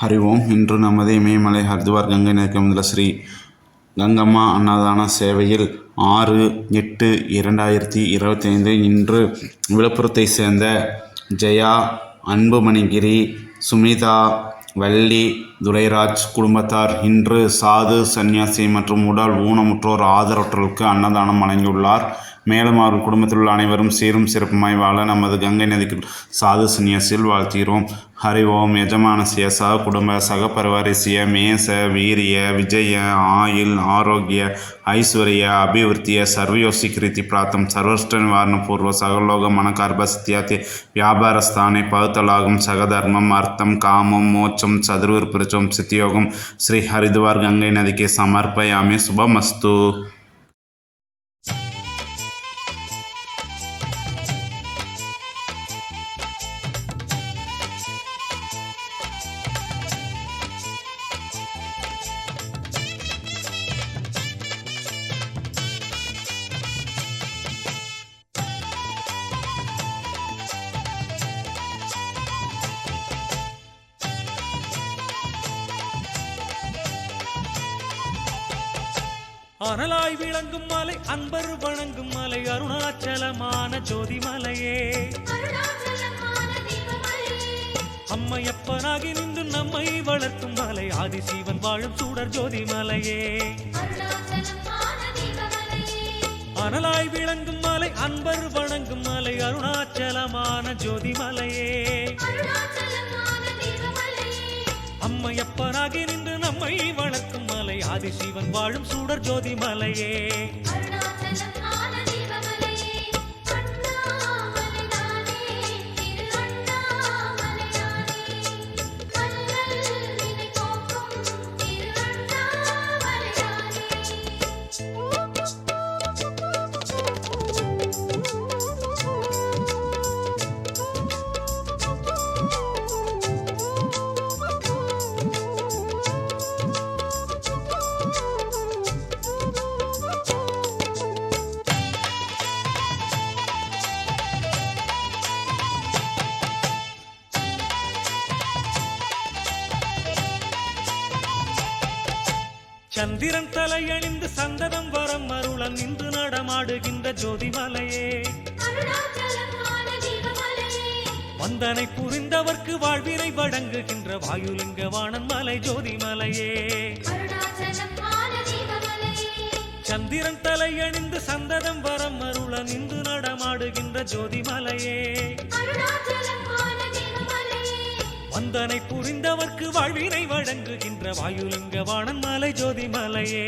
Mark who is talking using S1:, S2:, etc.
S1: ஹரி ஓம். இன்று நமது இமயமலை ஹரித்வார் கங்கை நதிக்கு அமைந்துள்ள ஸ்ரீ கங்கம்மா அன்னதான சேவையில் 6/8/2025 இன்று விழுப்புரத்தை சேர்ந்த ஜெயா, அன்புமணிகிரி, சுமிதா, வள்ளி, துரைராஜ் குடும்பத்தார் இன்று சாது, சன்னியாசி மற்றும் உடல் ஊனமுற்றோர் ஆதரவற்றோருக்கு அன்னதானம் வழங்கியுள்ளார். மேலும் அவர்கள் குடும்பத்தில் உள்ள அனைவரும் சீரும் சிறப்புமாய் வாழ நமது கங்கை நதிக்கு சாது சன்னியாசியில் வாழ்த்துகிறோம். ஹரி ஓம். யஜமானசிய சக குடும்ப சக பரிவாரசிய மேச வீரிய விஜய ஆயுள் ஆரோக்கிய ஐஸ்வர்ய அபிவிருத்திய சர்வயோசி கிருதி பிராத்தம் சர்வஷ்ட நிவாரண பூர்வ சகலோக மனகர்ப சித்தியாத்தி வியாபாரஸ்தானே பகுத்தலாகும் சகதர்மம் அர்த்தம் காமம் மோட்சம் சதுர்விருப்பம் சித்தியோகம் ஸ்ரீ ஹரித்வார் கங்கை நதிக்கு சமர்ப்பயாமி. சுபமஸ்து.
S2: அனலாய் விளங்கும் மலை அன்பர் வணங்கும் மலை அருணாச்சலமான ஜோதிமலையே, அம்மையப்பனாகி நின்று நம்மை வளர்க்கும் மலை ஆதிசிவன் வாழும் சூடர் ஜோதிமலையே. அனலாய் விளங்கும் மலை அன்பர் வணங்கும் மலை அருணாச்சலமான ஜோதிமலையே, அம்மையப்பனாகி நின்று நம்மை வளர்க்கும் மலை ஆதிசிவன் வாழும் சூடர் ஜோதிமலையே. சந்திரன் தலையணிந்து சந்ததம் வரம் அருளன் நின்று நடமாடுகின்ற ஜோதிமலையே, வந்தனை புரிந்தவர்க்கு வாழ்வினை வழங்குகின்ற வாயுலிங்க வாணன் மலை ஜோதிமலையே. சந்திரன் தலையணிந்து சந்ததம் வரம் அருளன் நின்று நடமாடுகின்ற ஜோதிமலையே, வந்தனை புரிந்தவர்க்கு வாழ்வினை வழங்குகின்ற வாயுலிங்க வாணன் மலை ஜோதிமலையே.